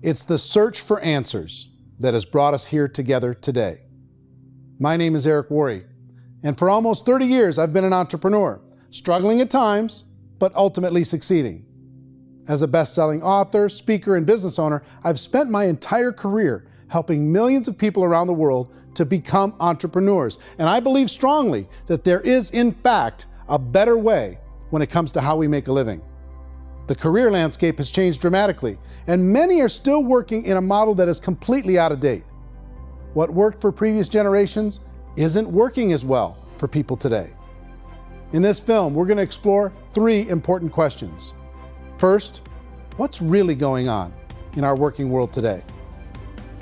It's the search for answers that has brought us here together today. My name is Eric Worre, and for almost 30 years I've been an entrepreneur, struggling at times, but ultimately succeeding. As a best-selling author, speaker, and business owner, I've spent my entire career helping millions of people around the world to become entrepreneurs. And I believe strongly that there is, in fact, a better way when it comes to how we make a living. The career landscape has changed dramatically, and many are still working in a model that is completely out of date. What worked for previous generations isn't working as well for people today. In this film, we're going to explore 3 important questions. First, what's really going on in our working world today?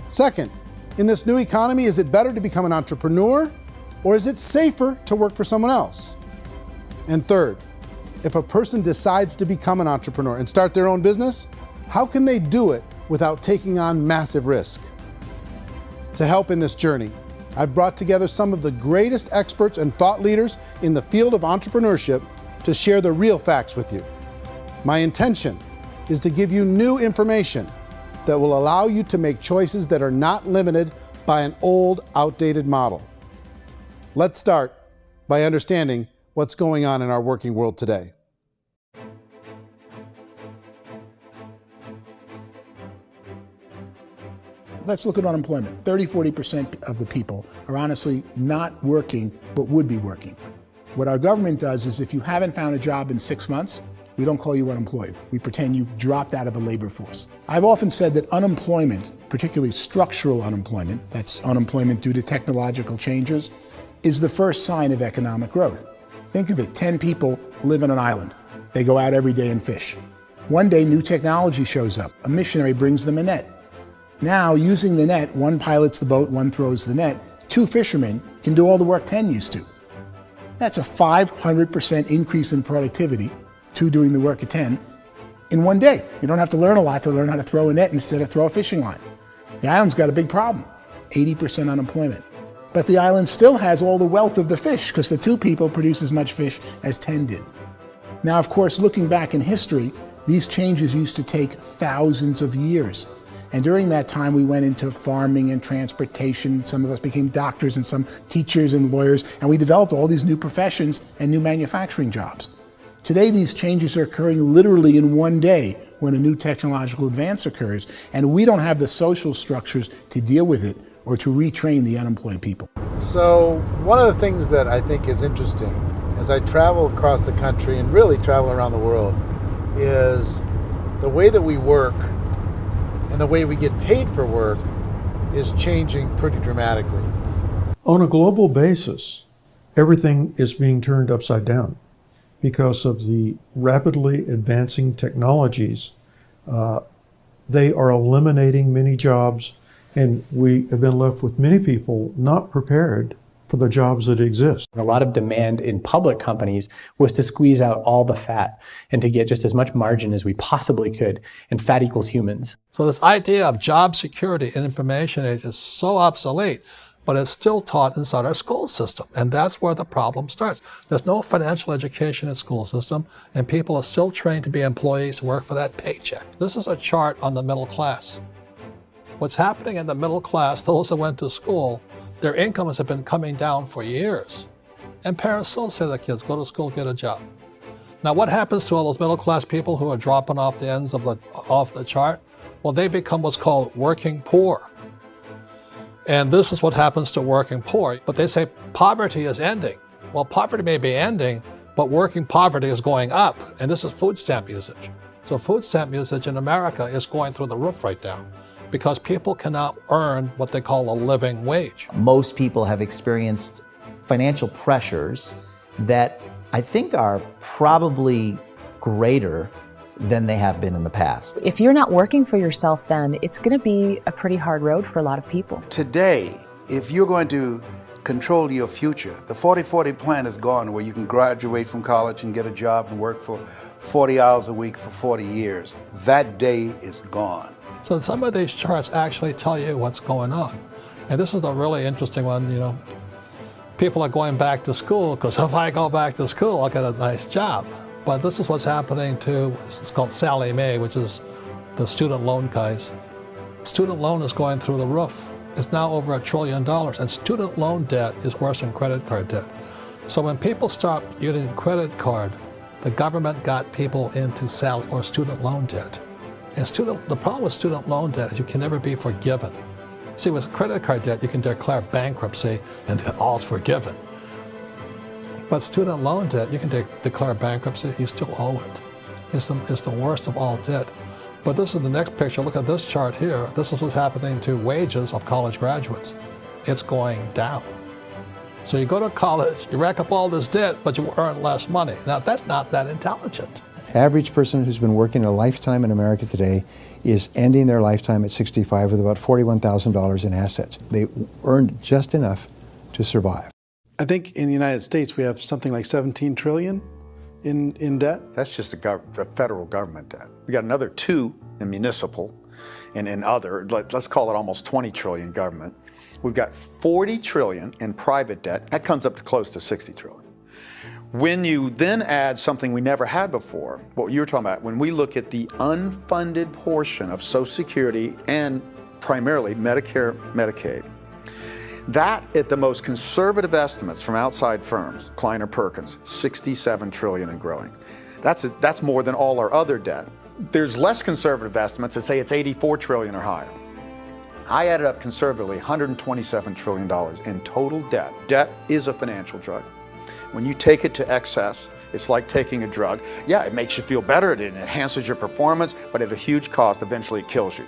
Second, in this new economy, is it better to become an entrepreneur, or is it safer to work for someone else? And third, if a person decides to become an entrepreneur and start their own business, how can they do it without taking on massive risk? To help in this journey, I've brought together some of the greatest experts and thought leaders in the field of entrepreneurship to share the real facts with you. My intention is to give you new information that will allow you to make choices that are not limited by an old, outdated model. Let's start by understanding what's going on in our working world today. Let's look at unemployment. 30–40% of the people are honestly not working, but would be working. What our government does is if you haven't found a job in 6 months, we don't call you unemployed. We pretend you dropped out of the labor force. I've often said that unemployment, particularly structural unemployment, that's unemployment due to technological changes, is the first sign of economic growth. Think of it, 10 people live on an island. They go out every day and fish. One day, new technology shows up. A missionary brings them a net. Now, using the net, one pilots the boat, one throws the net. 2 fishermen can do all the work 10 used to. That's a 500% increase in productivity, 2 doing the work of 10, in one day. You don't have to learn a lot to learn how to throw a net instead of throw a fishing line. The island's got a big problem, 80% unemployment. But the island still has all the wealth of the fish because the 2 people produce as much fish as 10 did. Now, of course, looking back in history, these changes used to take thousands of years. And during that time, we went into farming and transportation. Some of us became doctors and some teachers and lawyers, and we developed all these new professions and new manufacturing jobs. Today, these changes are occurring literally in one day when a new technological advance occurs, and we don't have the social structures to deal with it or to retrain the unemployed people. So one of the things that I think is interesting as I travel across the country and really travel around the world is the way that we work and the way we get paid for work is changing pretty dramatically. On a global basis, everything is being turned upside down because of the rapidly advancing technologies. They are eliminating many jobs, and we have been left with many people not prepared for the jobs that exist. A lot of demand in public companies was to squeeze out all the fat and to get just as much margin as we possibly could, and fat equals humans. So this idea of job security and information age is so obsolete, but it's still taught inside our school system, and that's where the problem starts. There's no financial education in school system, and people are still trained to be employees to work for that paycheck. This is a chart on the middle class. What's happening in the middle class, those that went to school, their incomes have been coming down for years. And parents still say to their kids, go to school, get a job. Now what happens to all those middle class people who are dropping off the ends of the chart? Well, they become what's called working poor. And this is what happens to working poor. But they say poverty is ending. Well, poverty may be ending, but working poverty is going up. And this is food stamp usage. So food stamp usage in America is going through the roof right now, because people cannot earn what they call a living wage. Most people have experienced financial pressures that I think are probably greater than they have been in the past. If you're not working for yourself, then it's going to be a pretty hard road for a lot of people. Today, if you're going to control your future, the 40-40 plan is gone, where you can graduate from college and get a job and work for 40 hours a week for 40 years. That day is gone. So some of these charts actually tell you what's going on. And this is a really interesting one, you know. People are going back to school because if I go back to school, I'll get a nice job. But this is what's happening to, it's called Sallie Mae, which is the student loan guys. Student loan is going through the roof. It's now over $1 trillion, and student loan debt is worse than credit card debt. So when people stopped using credit card, the government got people into student loan debt. And the problem with student loan debt is you can never be forgiven. See, with credit card debt, you can declare bankruptcy and all's forgiven. But student loan debt, you can declare bankruptcy, you still owe it. It's the worst of all debt. But this is the next picture. Look at this chart here. This is what's happening to wages of college graduates. It's going down. So you go to college, you rack up all this debt, but you earn less money. Now, that's not that intelligent. Average person who's been working a lifetime in America today is ending their lifetime at 65 with about $41,000 in assets. They earned just enough to survive. I think in the United States we have something like 17 trillion in debt. That's just the federal government debt. We got another 2 in municipal and in other, let's call it almost 20 trillion government. We've got 40 trillion in private debt. That comes up to close to 60 trillion. When you then add something we never had before, what you were talking about, when we look at the unfunded portion of Social Security and primarily Medicare, Medicaid, that at the most conservative estimates from outside firms, Kleiner Perkins, 67 trillion and growing. That's more than all our other debt. There's less conservative estimates that say it's 84 trillion or higher. I added up conservatively $127 trillion in total debt. Debt is a financial drug. When you take it to excess, it's like taking a drug. Yeah, it makes you feel better, it enhances your performance, but at a huge cost, eventually it kills you.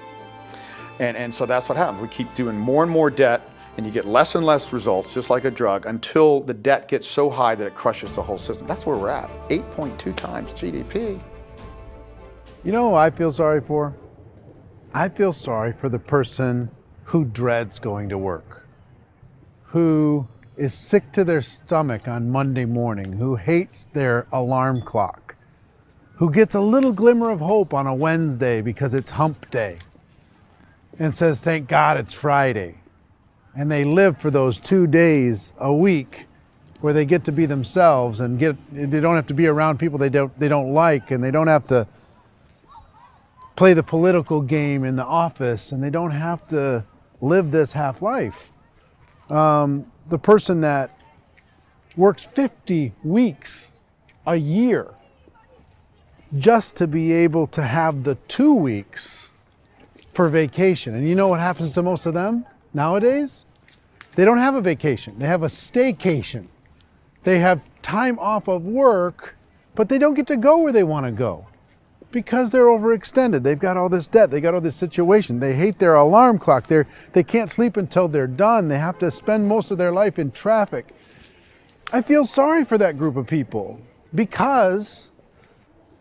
And so that's what happens. We keep doing more and more debt, and you get less and less results, just like a drug, until the debt gets so high that it crushes the whole system. That's where we're at, 8.2 times GDP. You know who I feel sorry for? I feel sorry for the person who dreads going to work, who is sick to their stomach on Monday morning, who hates their alarm clock, who gets a little glimmer of hope on a Wednesday because it's hump day and says, thank God it's Friday. And they live for those 2 days a week where they get to be themselves and they don't have to be around people they don't like, and they don't have to play the political game in the office, and they don't have to live this half life. The person that works 50 weeks a year just to be able to have the 2 weeks for vacation. And you know what happens to most of them nowadays? They don't have a vacation. They have a staycation. They have time off of work, but they don't get to go where they want to go because they're overextended. They've got all this debt. They got all this situation. They hate their alarm clock. They can't sleep until they're done. They have to spend most of their life in traffic. I feel sorry for that group of people because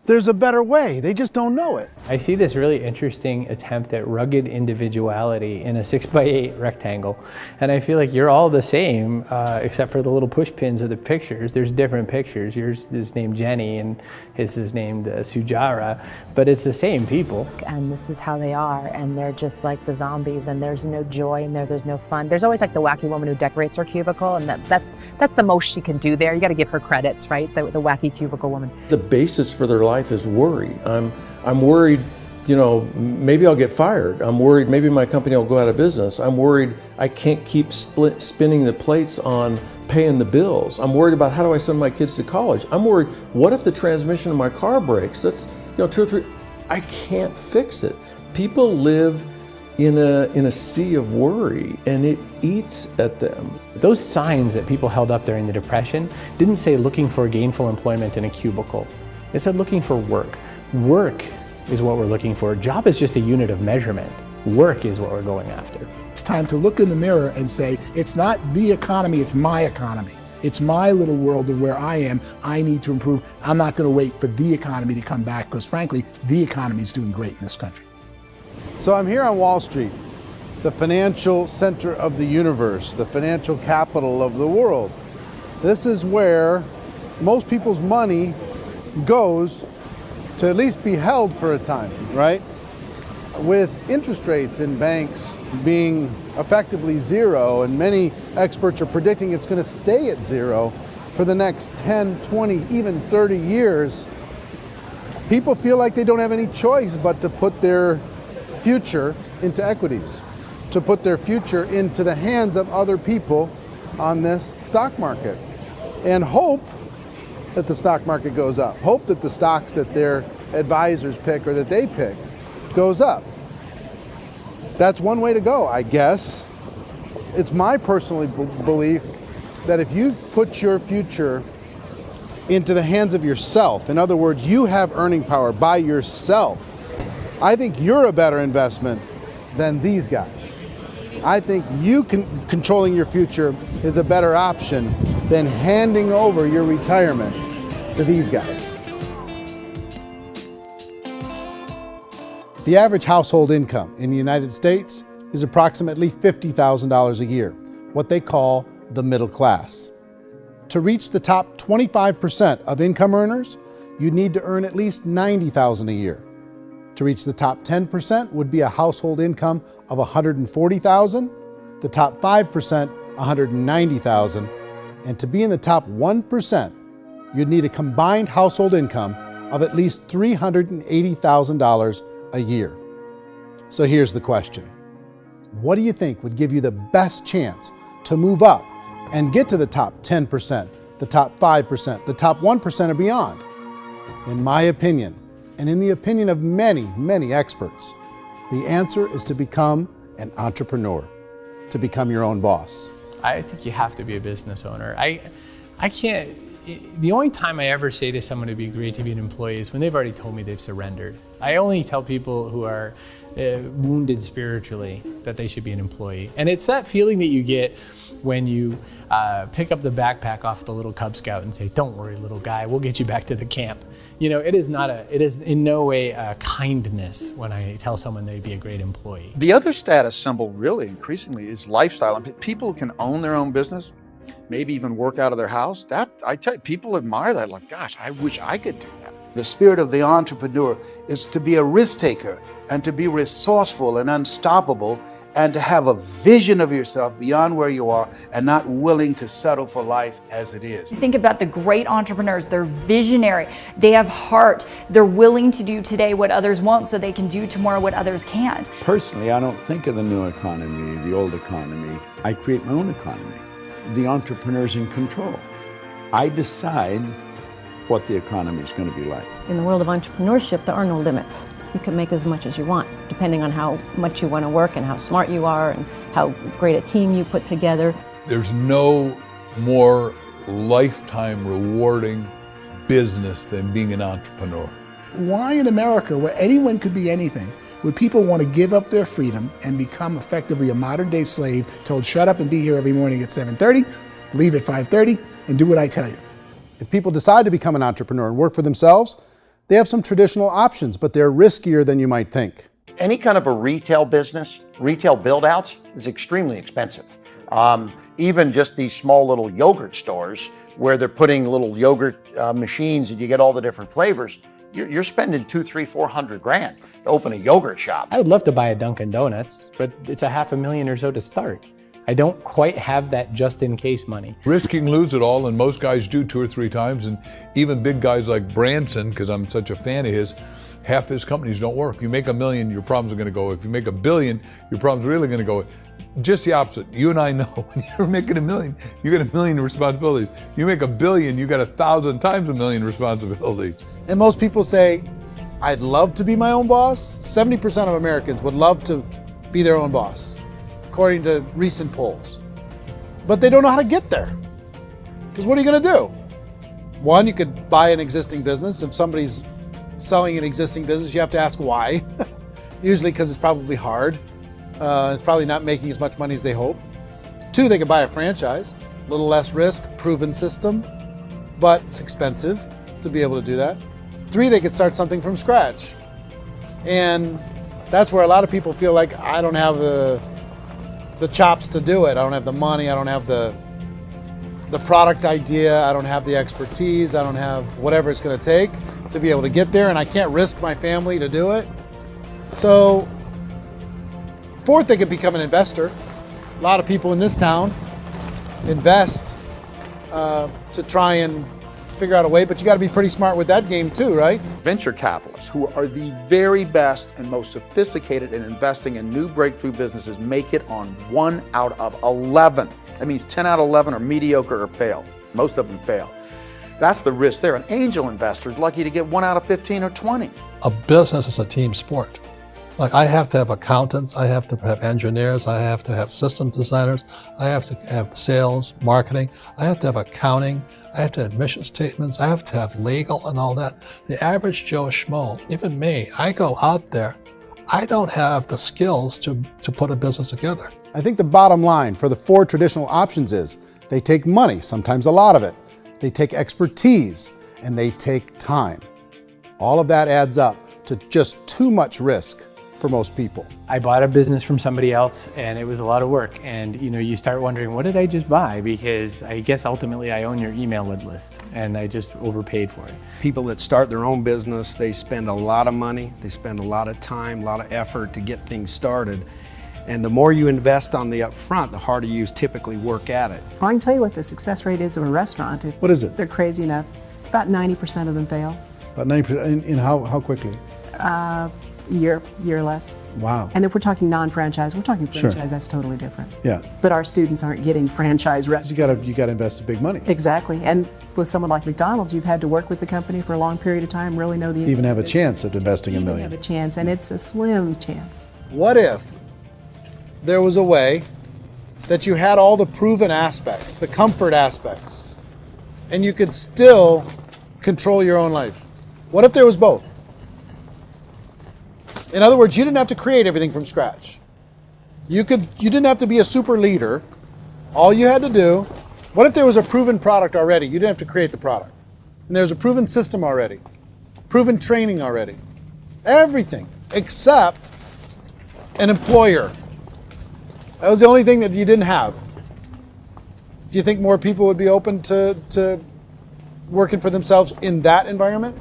there's a better way. They just don't know it. I see this really interesting attempt at rugged individuality in a 6x8 rectangle. And I feel like you're all the same, except for the little push pins of the pictures. There's different pictures. Yours is named Jenny and his is named Sujara, but it's the same people. And this is how they are, and they're just like the zombies, and there's no joy in there, there's no fun. There's always like the wacky woman who decorates her cubicle, and that's the most she can do there. You gotta give her credits, right? The wacky cubicle woman. The basis for their life is worry. I'm worried, you know, maybe I'll get fired. I'm worried maybe my company will go out of business. I'm worried I can't keep spinning the plates on paying the bills. I'm worried about how do I send my kids to college. I'm worried, what if the transmission of my car breaks? That's, you know, 2 or 3, I can't fix it. People live in a sea of worry, and it eats at them. Those signs that people held up during the Depression didn't say looking for gainful employment in a cubicle. It said looking for work. Work is what we're looking for. Job is just a unit of measurement. Work is what we're going after. It's time to look in the mirror and say, it's not the economy, it's my economy. It's my little world of where I am. I need to improve. I'm not going to wait for the economy to come back, because frankly, the economy is doing great in this country. So I'm here on Wall Street, the financial center of the universe, the financial capital of the world. This is where most people's money goes to at least be held for a time, right? With interest rates in banks being effectively zero, and many experts are predicting it's going to stay at zero for the next 10, 20, even 30 years, people feel like they don't have any choice but to put their future into equities, to put their future into the hands of other people on this stock market, and hope that the stock market goes up, hope that the stocks that their advisors pick or that they pick goes up. That's one way to go, I guess. It's my personal belief that if you put your future into the hands of yourself, in other words, you have earning power by yourself, I think you're a better investment than these guys. I think you controlling your future is a better option than handing over your retirement to these guys. The average household income in the United States is approximately $50,000 a year, what they call the middle class. To reach the top 25% of income earners, you need to earn at least $90,000 a year. To reach the top 10% would be a household income of $140,000, the top 5%, $190,000, and to be in the top 1%, you'd need a combined household income of at least $380,000 a year. So here's the question. What do you think would give you the best chance to move up and get to the top 10%, the top 5%, the top 1% or beyond? In my opinion, and in the opinion of many, many experts, the answer is to become an entrepreneur, to become your own boss. I think you have to be a business owner. I can't, the only time I ever say to someone it'd be great to be an employee is when they've already told me they've surrendered. I only tell people who are wounded spiritually that they should be an employee. And it's that feeling that you get when you pick up the backpack off the little Cub Scout and say, "Don't worry, little guy, we'll get you back to the camp." You know, it is in no way a kindness when I tell someone they'd be a great employee. The other status symbol really increasingly is lifestyle. And people who can own their own business, maybe even work out of their house, that I tell you, people admire that. Like, gosh, I wish I could do that. The spirit of the entrepreneur is to be a risk taker and to be resourceful and unstoppable and to have a vision of yourself beyond where you are and not willing to settle for life as it is. Think about the great entrepreneurs. They're visionary. They have heart. They're willing to do today what others won't so they can do tomorrow what others can't. Personally, I don't think of the new economy, the old economy. I create my own economy. The entrepreneur's in control. I decide what the economy is going to be like. In the world of entrepreneurship, there are no limits. You can make as much as you want, depending on how much you want to work and how smart you are and how great a team you put together. There's no more lifetime rewarding business than being an entrepreneur. Why in America, where anyone could be anything, would people want to give up their freedom and become effectively a modern-day slave, told shut up and be here every morning at 7:30, leave at 5:30, and do what I tell you? If people decide to become an entrepreneur and work for themselves, they have some traditional options, but they're riskier than you might think. Any kind of a retail business, retail build-outs is extremely expensive. Even just these small little yogurt stores where they're putting little yogurt machines and you get all the different flavors, you're spending $200,000, $300,000, $400,000 to open a yogurt shop. I would love to buy a Dunkin' Donuts, but it's $500,000 or so to start. I don't quite have that just in case money. Risking lose it all, and most guys do 2 or 3 times, and even big guys like Branson, because I'm such a fan of his, half his companies don't work. If you make $1 million, your problems are going to go. If you make $1 billion, your problems are really going to go. Just the opposite. You and I know when you're making $1 million, you got $1 million responsibilities. You make $1 billion, you got 1,000 times $1 million responsibilities. And most people say, I'd love to be my own boss. 70% of Americans would love to be their own boss, according to recent polls. But they don't know how to get there. Because what are you going to do? One, you could buy an existing business. If somebody's selling an existing business, you have to ask why. Usually because it's probably hard. It's probably not making as much money as they hope. 2, they could buy a franchise. A little less risk, proven system, but it's expensive to be able to do that. 3, they could start something from scratch. And that's where a lot of people feel like, I don't have the chops to do it. I don't have the money. I don't have the product idea. I don't have the expertise. I don't have whatever it's going to take to be able to get there, and I can't risk my family to do it. So 4th, they could become an investor. A lot of people in this town invest to try and figure out a way, but you got to be pretty smart with that game too, right? Venture capitalists, who are the very best and most sophisticated in investing in new breakthrough businesses, make it on 1 out of 11. That means 10 out of 11 are mediocre or fail. Most of them fail. That's the risk there. An angel investor is lucky to get 1 out of 15 or 20. A business is a team sport. Like, I have to have accountants, I have to have engineers, I have to have system designers, I have to have sales, marketing, I have to have accounting, I have to have mission statements, I have to have legal and all that. The average Joe Schmo, even me, I go out there, I don't have the skills to put a business together. I think the bottom line for the 4 traditional options is they take money, sometimes a lot of it. They take expertise, and they take time. All of that adds up to just too much risk for most people. I bought a business from somebody else and it was a lot of work. And you start wondering, what did I just buy? Because I guess ultimately I own your email list and I just overpaid for it. People that start their own business, they spend a lot of money, they spend a lot of time, a lot of effort to get things started. And the more you invest on the upfront, the harder you typically work at it. Well, I can tell you what the success rate is of a restaurant. What is it? They're crazy enough. About 90% of them fail. About 90%, in how quickly? Year less. Wow. And if we're talking non-franchise, we're talking franchise, Sure. That's totally different. Yeah. But our students aren't getting franchise restaurants. You got to invest the big money. Exactly. And with someone like McDonald's, you've had to work with the company for a long period of time, really know the To even have a business. chance at investing $1 Even million. have a chance, and it's a slim chance. What if there was a way that you had all the proven aspects, the comfort aspects, and you could still control your own life? What if there was both? In other words, you didn't have to create everything from scratch. You didn't have to be a super leader. All you had to do, what if there was a proven product already? You didn't have to create the product. And there's a proven system already, proven training already. Everything except an employer. That was the only thing that you didn't have. Do you think more people would be open to working for themselves in that environment?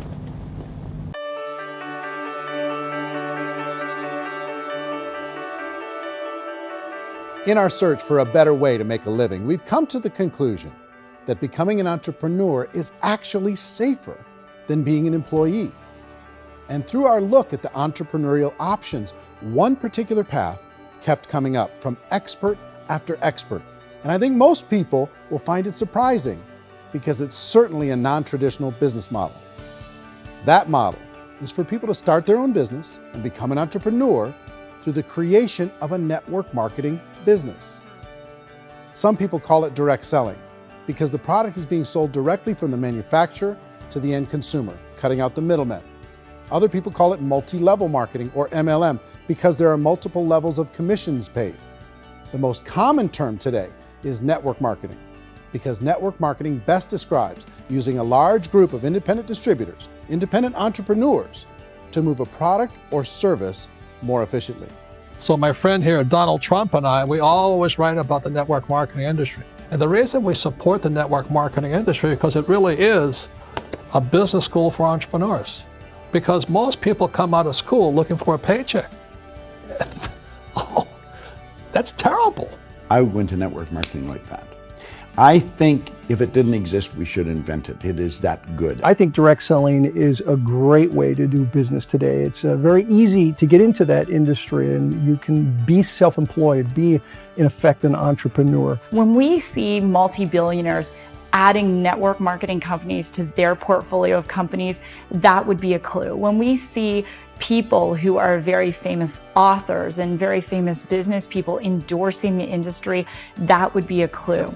In our search for a better way to make a living, we've come to the conclusion that becoming an entrepreneur is actually safer than being an employee. And through our look at the entrepreneurial options, one particular path kept coming up from expert after expert. And I think most people will find it surprising because it's certainly a non-traditional business model. That model is for people to start their own business and become an entrepreneur through the creation of a network marketing business. Some people call it direct selling because the product is being sold directly from the manufacturer to the end consumer, cutting out the middlemen. Other people call it multi-level marketing, or MLM, because there are multiple levels of commissions paid. The most common term today is network marketing, because network marketing best describes using a large group of independent distributors, independent entrepreneurs, to move a product or service more efficiently. So my friend here, Donald Trump, and I, we always write about the network marketing industry. And the reason we support the network marketing industry is because it really is a business school for entrepreneurs. Because most people come out of school looking for a paycheck. Oh, that's terrible. I would go into network marketing like that. I think if it didn't exist, we should invent it. It is that good. I think direct selling is a great way to do business today. It's very easy to get into that industry, and you can be self-employed, be in effect an entrepreneur. When we see multi-billionaires adding network marketing companies to their portfolio of companies, that would be a clue. When we see people who are very famous authors and very famous business people endorsing the industry, that would be a clue.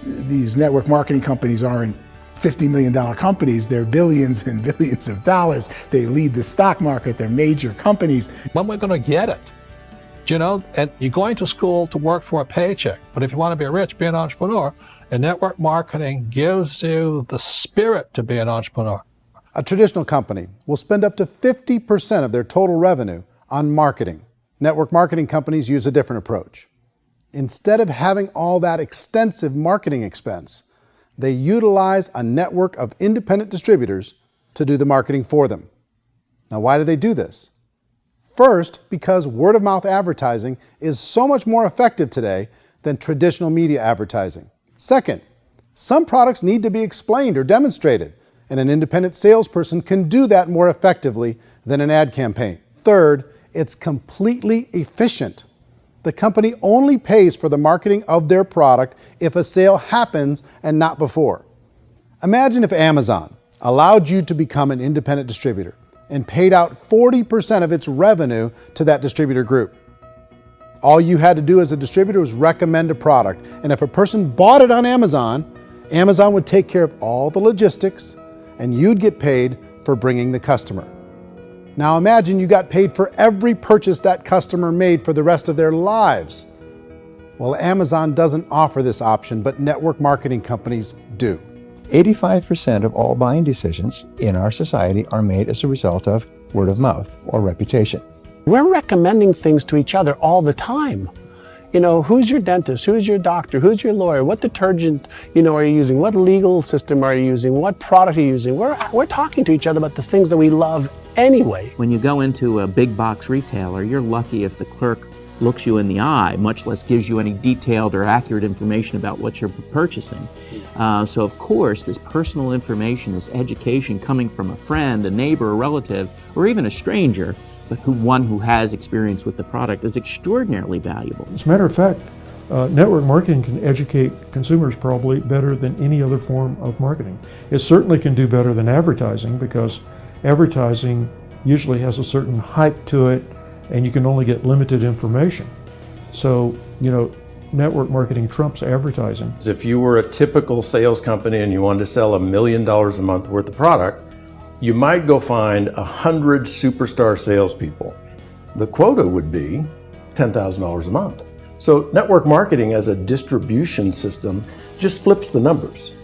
These network marketing companies aren't $50 million companies, they're billions and billions of dollars. They lead the stock market, they're major companies. When we're going to get it? You know, and you're going to school to work for a paycheck, but if you want to be rich, be an entrepreneur, and network marketing gives you the spirit to be an entrepreneur. A traditional company will spend up to 50% of their total revenue on marketing. Network marketing companies use a different approach. Instead of having all that extensive marketing expense, they utilize a network of independent distributors to do the marketing for them. Now, why do they do this? First, because word-of-mouth advertising is so much more effective today than traditional media advertising. Second, some products need to be explained or demonstrated and an independent salesperson can do that more effectively than an ad campaign. Third, it's completely efficient. The company only pays for the marketing of their product if a sale happens and not before. Imagine if Amazon allowed you to become an independent distributor and paid out 40% of its revenue to that distributor group. All you had to do as a distributor was recommend a product, and if a person bought it on Amazon, Amazon would take care of all the logistics and you'd get paid for bringing the customer. Now imagine you got paid for every purchase that customer made for the rest of their lives. Well, Amazon doesn't offer this option, but network marketing companies do. 85% of all buying decisions in our society are made as a result of word of mouth or reputation. We're recommending things to each other all the time. You know, who's your dentist? Who's your doctor? Who's your lawyer? What detergent, are you using? What legal system are you using? What product are you using? We're talking to each other about the things that we love anyway. When you go into a big box retailer, you're lucky if the clerk looks you in the eye, much less gives you any detailed or accurate information about what you're purchasing. So of course, this personal information, this education coming from a friend, a neighbor, a relative, or even a stranger, but one who has experience with the product is extraordinarily valuable. As a matter of fact, network marketing can educate consumers probably better than any other form of marketing. It certainly can do better than advertising, because advertising usually has a certain hype to it and you can only get limited information. So, network marketing trumps advertising. If you were a typical sales company and you wanted to sell $1 million a month worth of product, you might go find 100 superstar salespeople. The quota would be $10,000 a month. So network marketing as a distribution system just flips the numbers.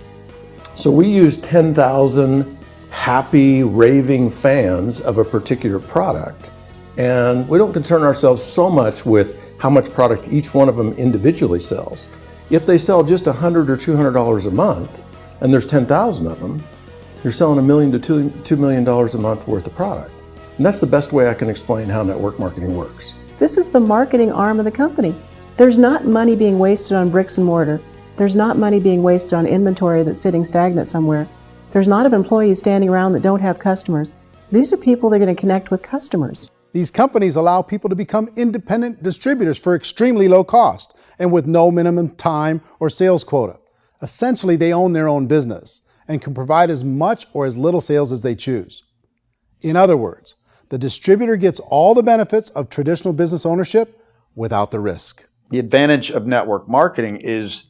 So we use 10,000 happy, raving fans of a particular product, and we don't concern ourselves so much with how much product each one of them individually sells. If they sell just $100 or $200 a month, and there's 10,000 of them, you're selling $1 million to $2 million a month worth of product. And that's the best way I can explain how network marketing works. This is the marketing arm of the company. There's not money being wasted on bricks and mortar. There's not money being wasted on inventory that's sitting stagnant somewhere. There's not of employees standing around that don't have customers. These are people that are going to connect with customers. These companies allow people to become independent distributors for extremely low cost and with no minimum time or sales quota. Essentially, they own their own business and can provide as much or as little sales as they choose. In other words, the distributor gets all the benefits of traditional business ownership without the risk. The advantage of network marketing is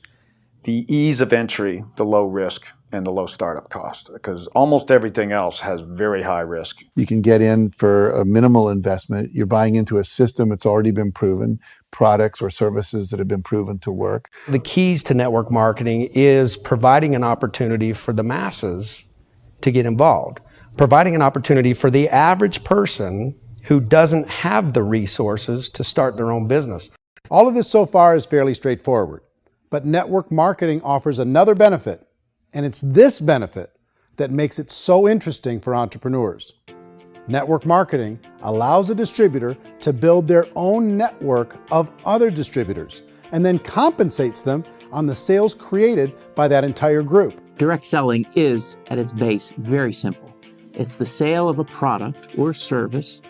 the ease of entry, the low risk, and the low startup cost, because almost everything else has very high risk. You can get in for a minimal investment. You're buying into a system that's already been proven, products or services that have been proven to work. The keys to network marketing is providing an opportunity for the masses to get involved, providing an opportunity for the average person who doesn't have the resources to start their own business. All of this so far is fairly straightforward, but network marketing offers another benefit, and it's this benefit that makes it so interesting for entrepreneurs. Network marketing allows a distributor to build their own network of other distributors and then compensates them on the sales created by that entire group. Direct selling is, at its base, very simple. It's the sale of a product or service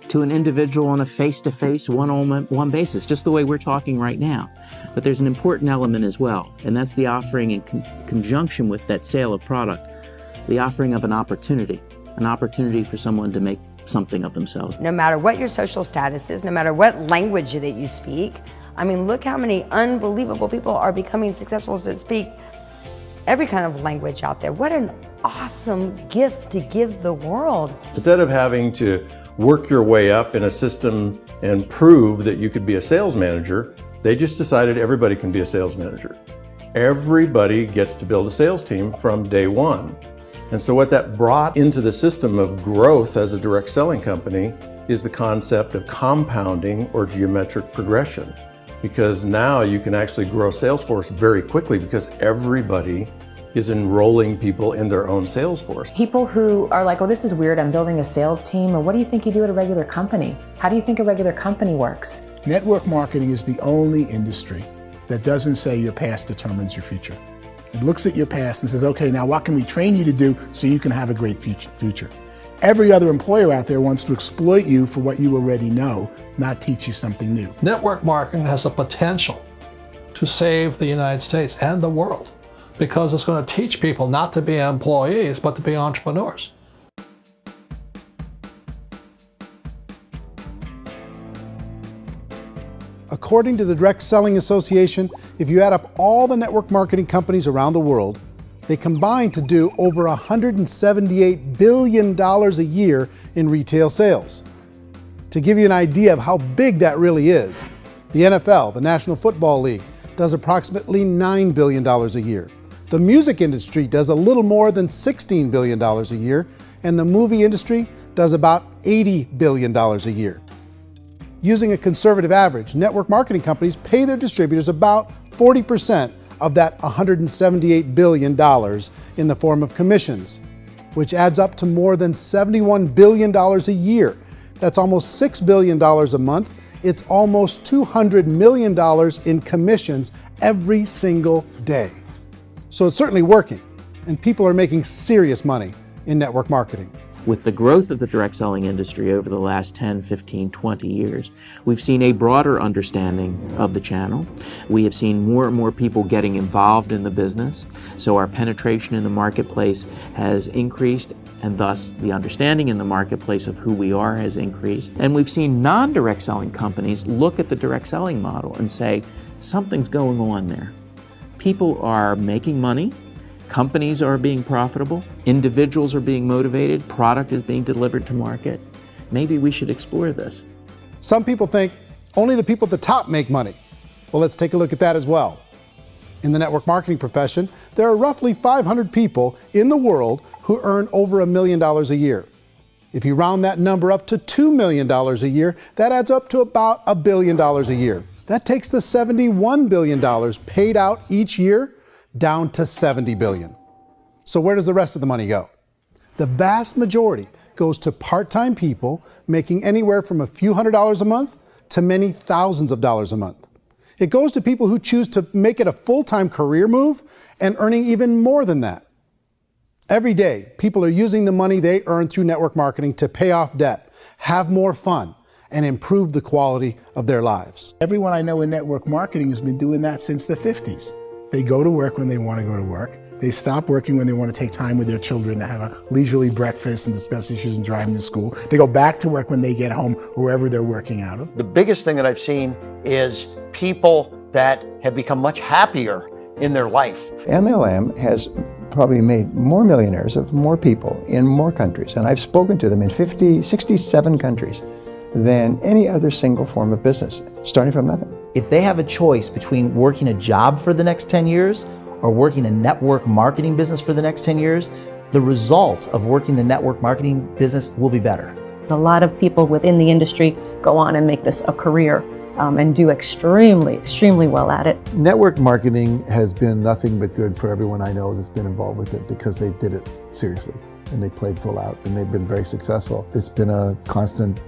to an individual on a face-to-face, one-on-one basis, just the way we're talking right now. But there's an important element as well, and that's the offering in conjunction with that sale of product, the offering of an opportunity for someone to make something of themselves. No matter what your social status is, no matter what language that you speak, I mean, look how many unbelievable people are becoming successful that speak every kind of language out there. What an awesome gift to give the world. Instead of having to work your way up in a system and prove that you could be a sales manager, they just decided everybody can be a sales manager. Everybody gets to build a sales team from day one. And so what that brought into the system of growth as a direct selling company is the concept of compounding or geometric progression. Because now you can actually grow a sales force very quickly because everybody is enrolling people in their own sales force. People who are like, oh, this is weird, I'm building a sales team, or what do you think you do at a regular company? How do you think a regular company works? Network marketing is the only industry that doesn't say your past determines your future. looks at your past and says, okay, now what can we train you to do so you can have a great future? Every other employer out there wants to exploit you for what you already know, not teach you something new. Network marketing has the potential to save the United States and the world because it's going to teach people not to be employees, but to be entrepreneurs. According to the Direct Selling Association, if you add up all the network marketing companies around the world, they combine to do over $178 billion a year in retail sales. To give you an idea of how big that really is, the NFL, the National Football League, does approximately $9 billion a year. The music industry does a little more than $16 billion a year, and the movie industry does about $80 billion a year. Using a conservative average, network marketing companies pay their distributors about 40% of that $178 billion in the form of commissions, which adds up to more than $71 billion a year. That's almost $6 billion a month. It's almost $200 million in commissions every single day. So it's certainly working, and people are making serious money in network marketing. With the growth of the direct selling industry over the last 10, 15, 20 years, we've seen a broader understanding of the channel. We have seen more and more people getting involved in the business. So our penetration in the marketplace has increased, and thus the understanding in the marketplace of who we are has increased. And we've seen non-direct selling companies look at the direct selling model and say, something's going on there. People are making money. Companies are being profitable, individuals are being motivated, product is being delivered to market. Maybe we should explore this. Some people think only the people at the top make money. Well, let's take a look at that as well. In the network marketing profession, there are roughly 500 people in the world who earn over $1 million a year. If you round that number up to $2 million a year, that adds up to about $1 billion a year. That takes the $71 billion paid out each year down to $70 billion. So where does the rest of the money go? The vast majority goes to part-time people making anywhere from a few $100s a month to many thousands of dollars a month. It goes to people who choose to make it a full-time career move and earning even more than that. Every day, people are using the money they earn through network marketing to pay off debt, have more fun, and improve the quality of their lives. Everyone I know in network marketing has been doing that since the 50s. They go to work when they want to go to work. They stop working when they want to take time with their children to have a leisurely breakfast and discuss issues and drive them to school. They go back to work when they get home, wherever they're working out of. The biggest thing that I've seen is people that have become much happier in their life. MLM has probably made more millionaires of more people in more countries, and I've spoken to them in 67 countries than any other single form of business, starting from nothing. If they have a choice between working a job for the next 10 years or working a network marketing business for the next 10 years, the result of working the network marketing business will be better. A lot of people within the industry go on and make this a career and do extremely well at it. Network marketing has been nothing but good for everyone I know that's been involved with it because they did it seriously and they played full out and they've been very successful. It's been a constant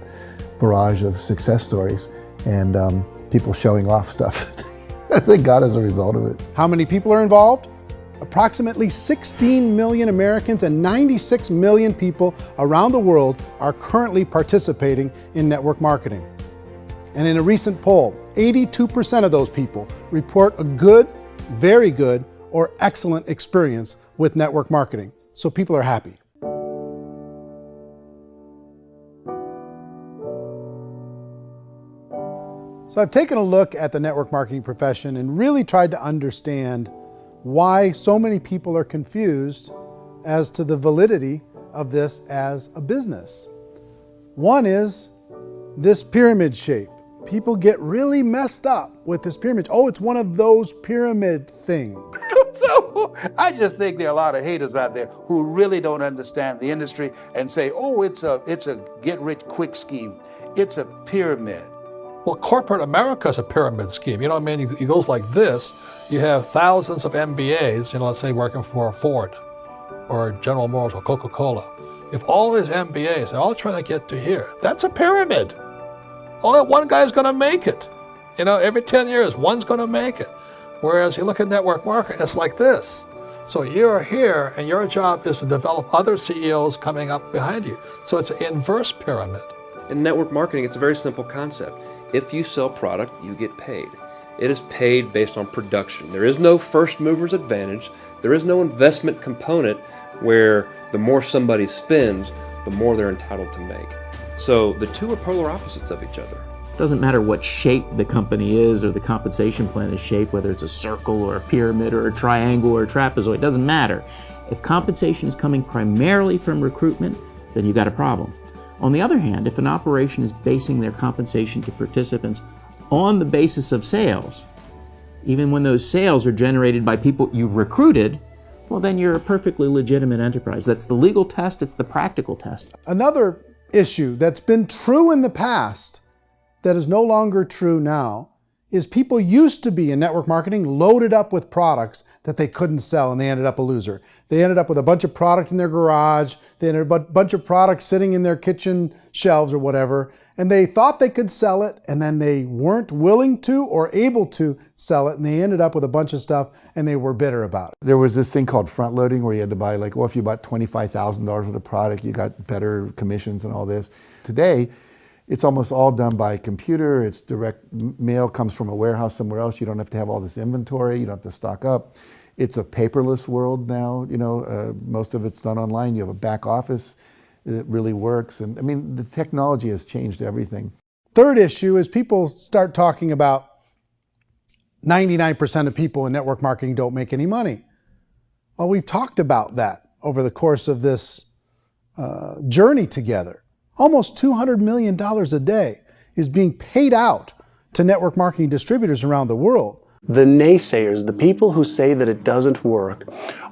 barrage of success stories and people showing off stuff that they got as a result of it. How many people are involved? Approximately 16 million Americans and 96 million people around the world are currently participating in network marketing. And in a recent poll, 82% of those people report a good, very good, or excellent experience with network marketing. So people are happy. So I've taken a look at the network marketing profession and really tried to understand why so many people are confused as to the validity of this as a business. One is this pyramid shape. People get really messed up with this pyramid. Oh, it's one of those pyramid things. So I just think there are a lot of haters out there who really don't understand the industry and say, oh, it's a get-rich-quick scheme. It's a pyramid. Well, corporate America is a pyramid scheme. You know what I mean? It goes like this. You have thousands of MBAs, let's say working for Ford or General Motors or Coca-Cola. If all these MBAs, they're all trying to get to here, that's a pyramid. Only one guy's going to make it. Every 10 years, one's going to make it. Whereas you look at network marketing, it's like this. So you're here, and your job is to develop other CEOs coming up behind you. So it's an inverse pyramid. In network marketing, it's a very simple concept. If you sell product, you get paid. It is paid based on production. There is no first mover's advantage. There is no investment component where the more somebody spends, the more they're entitled to make. So the two are polar opposites of each other. Doesn't matter what shape the company is or the compensation plan is shaped, whether it's a circle or a pyramid or a triangle or a trapezoid, it doesn't matter. If compensation is coming primarily from recruitment, then you've got a problem. On the other hand, if an operation is basing their compensation to participants on the basis of sales, even when those sales are generated by people you've recruited, well, then you're a perfectly legitimate enterprise. That's the legal test, it's the practical test. Another issue that's been true in the past that is no longer true now is people used to be in network marketing loaded up with products that they couldn't sell, and they ended up a loser. They ended up with a bunch of product in their garage, they ended up with a bunch of products sitting in their kitchen shelves or whatever, and they thought they could sell it, and then they weren't willing to or able to sell it, and they ended up with a bunch of stuff, and they were bitter about it. There was this thing called front loading where you had to buy, like, well, if you bought $25,000 worth of product, you got better commissions and all this. Today, it's almost all done by computer. It's direct mail, comes from a warehouse somewhere else. You don't have to have all this inventory. You don't have to stock up. It's a paperless world now. You know, most of it's done online. You have a back office. It really works. And I mean, the technology has changed everything. Third issue is people start talking about 99% of people in network marketing don't make any money. Well, we've talked about that over the course of this journey together. Almost $200 million a day is being paid out to network marketing distributors around the world. The naysayers, the people who say that it doesn't work,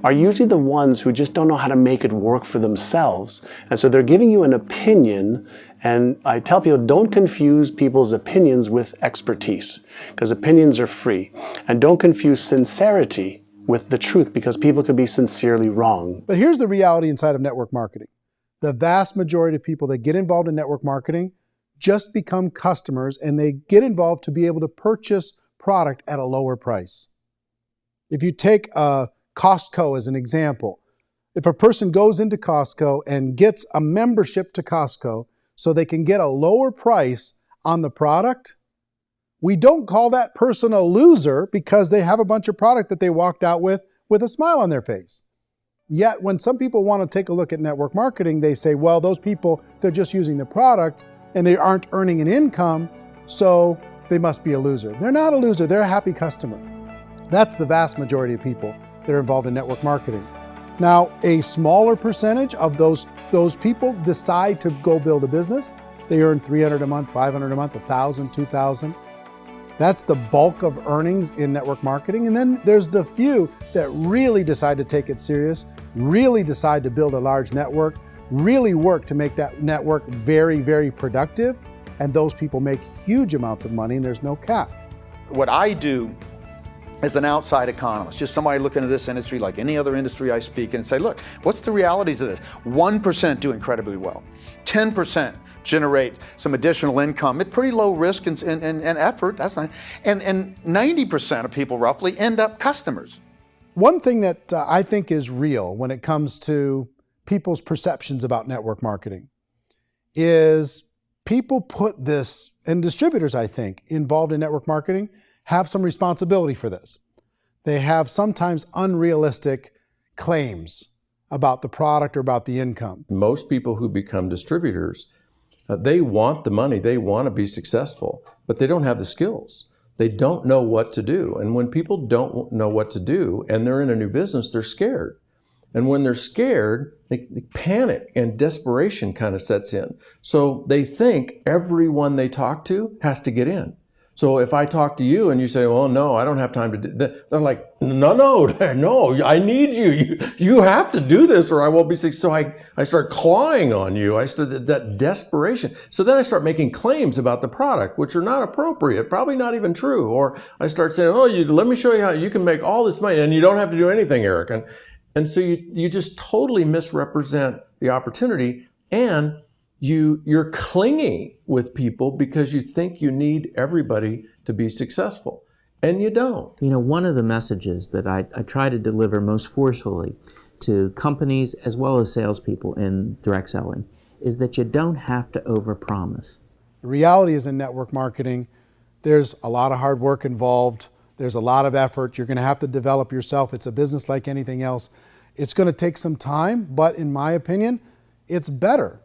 are usually the ones who just don't know how to make it work for themselves. And so they're giving you an opinion, and I tell people, don't confuse people's opinions with expertise, because opinions are free. And don't confuse sincerity with the truth, because people could be sincerely wrong. But here's the reality inside of network marketing. The vast majority of people that get involved in network marketing just become customers, and they get involved to be able to purchase product at a lower price. If you take Costco as an example, if a person goes into Costco and gets a membership to Costco so they can get a lower price on the product, we don't call that person a loser because they have a bunch of product that they walked out with a smile on their face. Yet when some people want to take a look at network marketing, they say, well, those people, they're just using the product and they aren't earning an income, so they must be a loser. They're not a loser, they're a happy customer. That's the vast majority of people that are involved in network marketing. Now, a smaller percentage of those people decide to go build a business. They earn $300 a month, $500 a month, $1,000, $2,000. That's the bulk of earnings in network marketing. And then there's the few that really decide to take it serious, really decide to build a large network, really work to make that network very, very productive. And those people make huge amounts of money, and there's no cap. What I do as an outside economist, just somebody looking at this industry like any other industry I speak in, and say, look, what's the realities of this? 1% do incredibly well. 10% generate some additional income at pretty low risk and effort. That's not, and 90% of people roughly end up customers. One thing that I think is real when it comes to people's perceptions about network marketing is people put this, and distributors, I think, involved in network marketing have some responsibility for this. They have sometimes unrealistic claims about the product or about the income. Most people who become distributors, they want the money, they want to be successful, but they don't have the skills. They don't know what to do. And when people don't know what to do and they're in a new business, they're scared. And when they're scared, they panic and desperation kind of sets in. So they think everyone they talk to has to get in. So if I talk to you and you say, well, no, I don't have time to do that, they're like, no, I need you. You have to do this or I won't be successful. So I start clawing on you. I start that desperation. So then I start making claims about the product, which are not appropriate, probably not even true. Or I start saying, oh, let me show you how you can make all this money and you don't have to do anything, Eric. And so you just totally misrepresent the opportunity, and you're clingy with people because you think you need everybody to be successful. And you don't. You know, one of the messages that I try to deliver most forcefully to companies as well as salespeople in direct selling is that you don't have to overpromise. The reality is in network marketing, there's a lot of hard work involved. There's a lot of effort. You're going to have to develop yourself. It's a business like anything else. It's going to take some time, but in my opinion, it's better.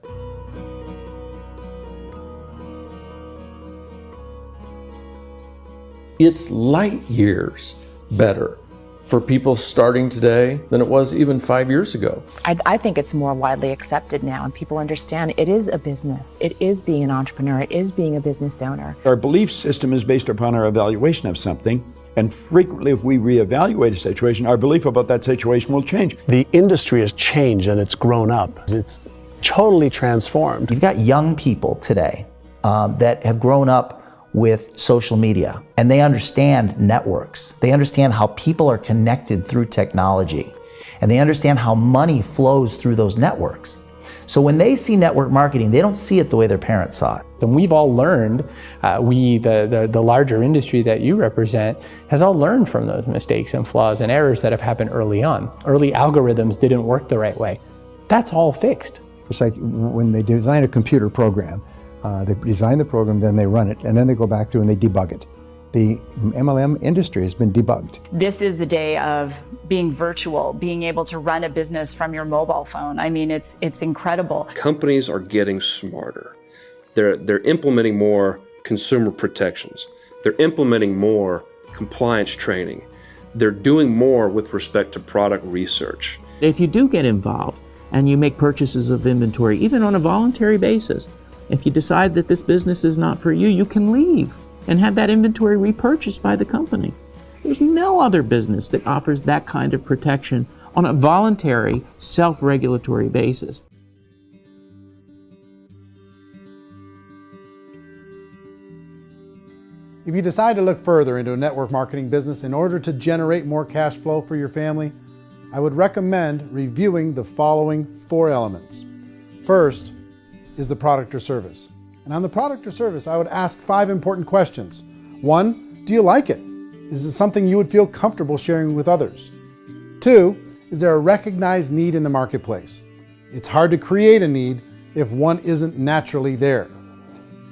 It's light years better for people starting today than it was even 5 years ago. I think it's more widely accepted now, and people understand it is a business. It is being an entrepreneur. It is being a business owner. Our belief system is based upon our evaluation of something, and frequently if we reevaluate a situation, our belief about that situation will change. The industry has changed and it's grown up. It's totally transformed. You've got young people today that have grown up with social media, and they understand networks. They understand how people are connected through technology, and they understand how money flows through those networks. So when they see network marketing, they don't see it the way their parents saw it. And we've all learned, the larger industry that you represent, has all learned from those mistakes and flaws and errors that have happened early on. Early algorithms didn't work the right way. That's all fixed. It's like when they design a computer program, they design the program, then they run it, and then they go back through and they debug it. The MLM industry has been debugged. This is the day of being virtual, being able to run a business from your mobile phone. I mean, it's incredible. Companies are getting smarter. They're implementing more consumer protections. They're implementing more compliance training. They're doing more with respect to product research. If you do get involved and you make purchases of inventory, even on a voluntary basis, if you decide that this business is not for you, you can leave and have that inventory repurchased by the company. There's no other business that offers that kind of protection on a voluntary, self-regulatory basis. If you decide to look further into a network marketing business in order to generate more cash flow for your family, I would recommend reviewing the following 4 elements. First is the product or service. And on the product or service, I would ask 5 important questions. 1, do you like it? Is it something you would feel comfortable sharing with others? 2, is there a recognized need in the marketplace? It's hard to create a need if one isn't naturally there.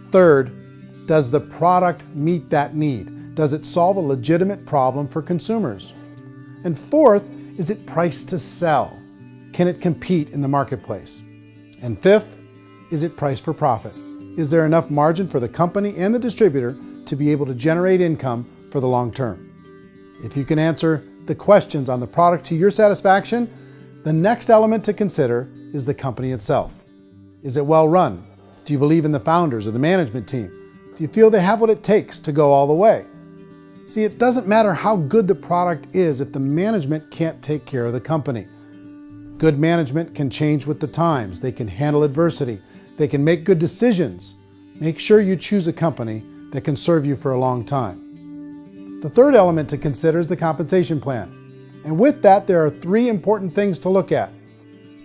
3rd, does the product meet that need? Does it solve a legitimate problem for consumers? And 4th, is it priced to sell? Can it compete in the marketplace? And 5th, is it priced for profit? Is there enough margin for the company and the distributor to be able to generate income for the long term? If you can answer the questions on the product to your satisfaction, the next element to consider is the company itself. Is it well run? Do you believe in the founders or the management team? Do you feel they have what it takes to go all the way? See, it doesn't matter how good the product is if the management can't take care of the company. Good management can change with the times. They can handle adversity. They can make good decisions. Make sure you choose a company that can serve you for a long time. The 3rd element to consider is the compensation plan. And with that, there are 3 important things to look at.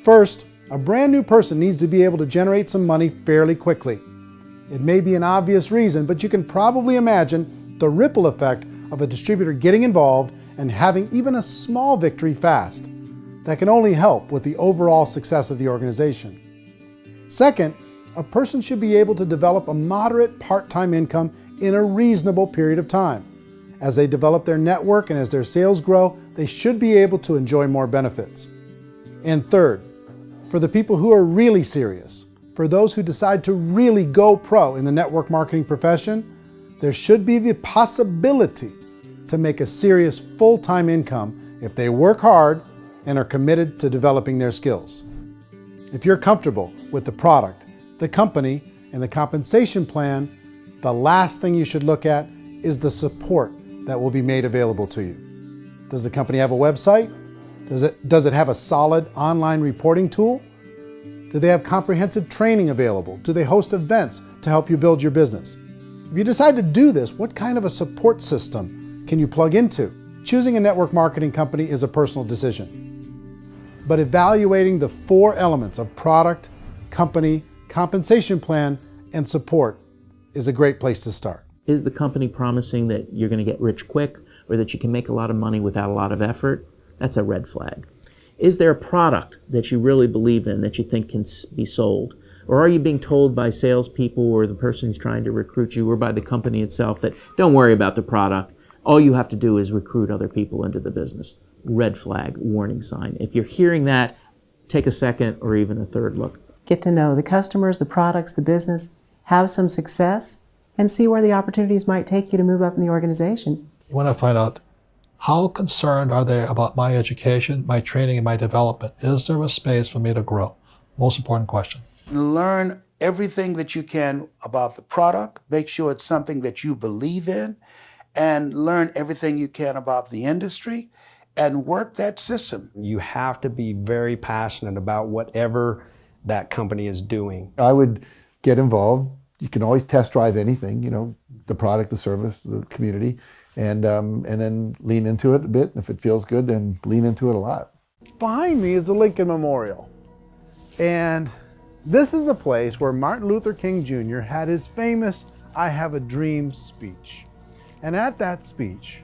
First, a brand new person needs to be able to generate some money fairly quickly. It may be an obvious reason, but you can probably imagine the ripple effect of a distributor getting involved and having even a small victory fast. That can only help with the overall success of the organization. Second, a person should be able to develop a moderate part-time income in a reasonable period of time. As they develop their network and as their sales grow, they should be able to enjoy more benefits. And third, for the people who are really serious, for those who decide to really go pro in the network marketing profession, there should be the possibility to make a serious full-time income if they work hard and are committed to developing their skills. If you're comfortable with the product, the company, and the compensation plan, the last thing you should look at is the support that will be made available to you. Does the company have a website? Does it have a solid online reporting tool? Do they have comprehensive training available? Do they host events to help you build your business? If you decide to do this, what kind of a support system can you plug into? Choosing a network marketing company is a personal decision. But evaluating the 4 elements of product, company, compensation plan, and support is a great place to start. Is the company promising that you're going to get rich quick or that you can make a lot of money without a lot of effort? That's a red flag. Is there a product that you really believe in that you think can be sold? Or are you being told by salespeople or the person who's trying to recruit you or by the company itself that don't worry about the product, all you have to do is recruit other people into the business? Red flag, warning sign. If you're hearing that, take a second or even a third look. Get to know the customers, the products, the business, have some success, and see where the opportunities might take you to move up in the organization. You want to find out, how concerned are they about my education, my training, and my development? Is there a space for me to grow? Most important question. Learn everything that you can about the product. Make sure it's something that you believe in, and learn everything you can about the industry and work that system. You have to be very passionate about whatever that company is doing. I would get involved. You can always test drive anything, you know, the product, the service, the community, and then lean into it a bit. If it feels good, then lean into it a lot. Behind me is the Lincoln Memorial. And this is a place where Martin Luther King Jr. had his famous "I Have a Dream" speech. And at that speech,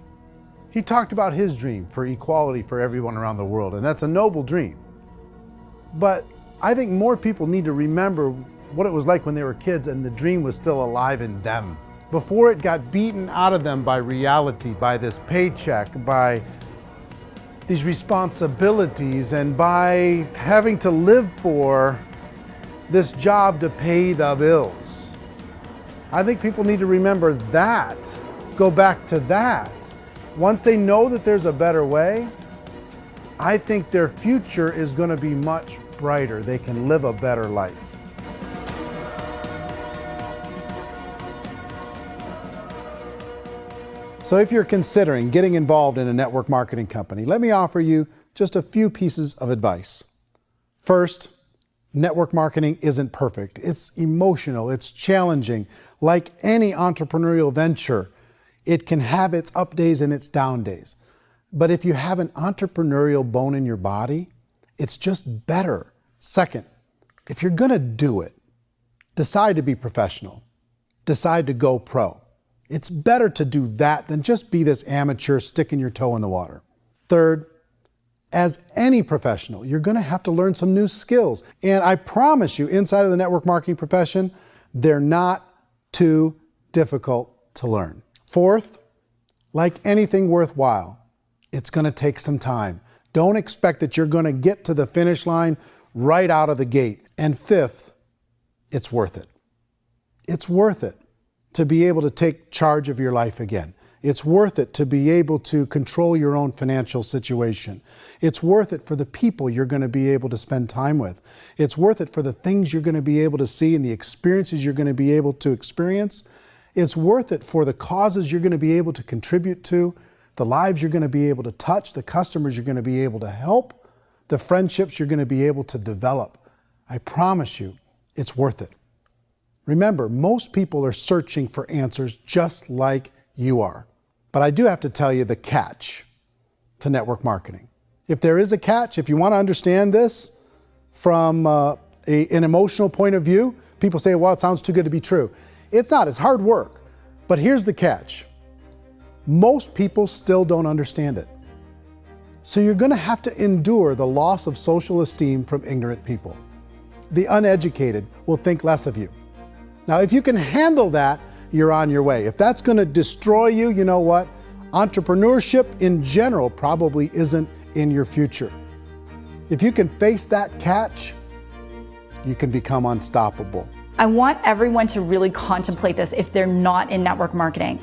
he talked about his dream for equality for everyone around the world, and that's a noble dream. But I think more people need to remember what it was like when they were kids and the dream was still alive in them, before it got beaten out of them by reality, by this paycheck, by these responsibilities, and by having to live for this job to pay the bills. I think people need to remember that, go back to that. Once they know that there's a better way, I think their future is going to be much brighter. They can live a better life. So if you're considering getting involved in a network marketing company, let me offer you just a few pieces of advice. First, network marketing isn't perfect. It's emotional, it's challenging. Like any entrepreneurial venture, it can have its up days and its down days. But if you have an entrepreneurial bone in your body, it's just better. Second, if you're gonna do it, decide to be professional. Decide to go pro. It's better to do that than just be this amateur sticking your toe in the water. Third, as any professional, you're gonna have to learn some new skills. And I promise you, inside of the network marketing profession, they're not too difficult to learn. Fourth, like anything worthwhile, it's gonna take some time. Don't expect that you're gonna get to the finish line right out of the gate. And fifth, it's worth it. It's worth it to be able to take charge of your life again. It's worth it to be able to control your own financial situation. It's worth it for the people you're going to be able to spend time with. It's worth it for the things you're going to be able to see and the experiences you're going to be able to experience. It's worth it for the causes you're going to be able to contribute to, the lives you're going to be able to touch, the customers you're going to be able to help, the friendships you're going to be able to develop. I promise you, it's worth it. Remember, most people are searching for answers just like you are. But I do have to tell you the catch to network marketing. If there is a catch, if you want to understand this from an emotional point of view, people say, well, it sounds too good to be true. It's not, it's hard work. But here's the catch. Most people still don't understand it. So you're going to have to endure the loss of social esteem from ignorant people. The uneducated will think less of you. Now, if you can handle that, you're on your way. If that's going to destroy you, you know what? Entrepreneurship in general probably isn't in your future. If you can face that catch, you can become unstoppable. I want everyone to really contemplate this if they're not in network marketing.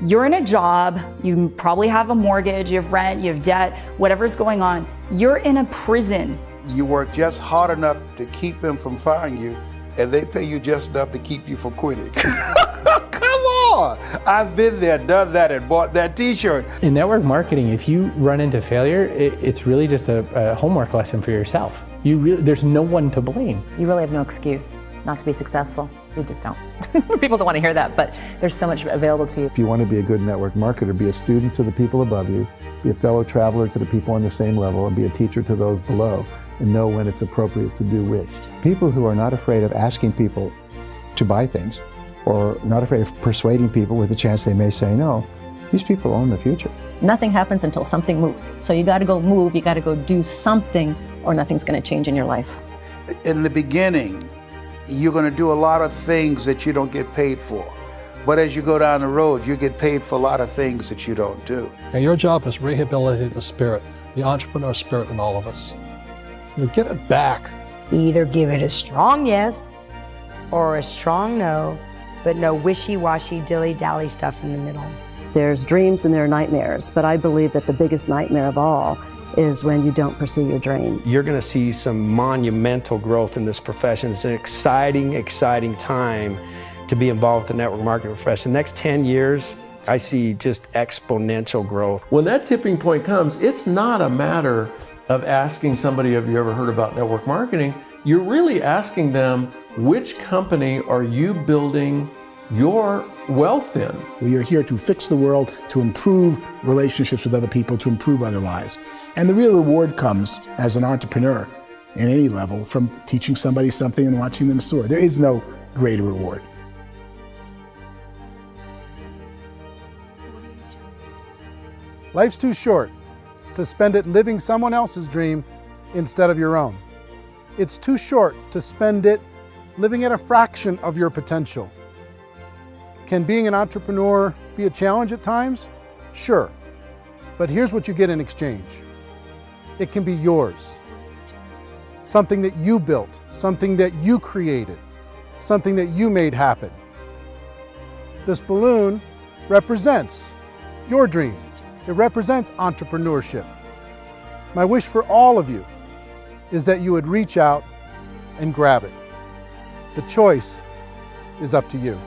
You're in a job, you probably have a mortgage, you have rent, you have debt, whatever's going on. You're in a prison. You work just hard enough to keep them from firing you, and they pay you just enough to keep you from quitting. Come on! I've been there, done that, and bought that t-shirt. In network marketing, if you run into failure, it's really just a homework lesson for yourself. There's no one to blame. You really have no excuse not to be successful. You just don't. People don't want to hear that, but there's so much available to you. If you want to be a good network marketer, be a student to the people above you, be a fellow traveler to the people on the same level, and be a teacher to those below, and know when it's appropriate to do which. People who are not afraid of asking people to buy things or not afraid of persuading people with the chance they may say no. These people own the future. Nothing happens until something moves. So you got to go move, you got to go do something, or nothing's going to change in your life. In the beginning, you're going to do a lot of things that you don't get paid for. But as you go down the road, you get paid for a lot of things that you don't do. And your job is rehabilitate the spirit, the entrepreneur spirit in all of us. You get it back. Either give it a strong yes or a strong no, but no wishy-washy, dilly-dally stuff in the middle. There's dreams and there are nightmares, but I believe that the biggest nightmare of all is when you don't pursue your dream. You're going to see some monumental growth in this profession. It's an exciting, exciting time to be involved with the network marketing profession. The next 10 years, I see just exponential growth. When that tipping point comes, it's not a matter of asking somebody, have you ever heard about network marketing? You're really asking them, which company are you building your wealth in? We are here to fix the world, to improve relationships with other people, to improve other lives. And the real reward comes as an entrepreneur at any level from teaching somebody something and watching them soar. There is no greater reward. Life's too short to spend it living someone else's dream instead of your own. It's too short to spend it living at a fraction of your potential. Can being an entrepreneur be a challenge at times? Sure. But here's what you get in exchange. It can be yours. Something that you built, something that you created, something that you made happen. This balloon represents your dream. It represents entrepreneurship. My wish for all of you is that you would reach out and grab it. The choice is up to you.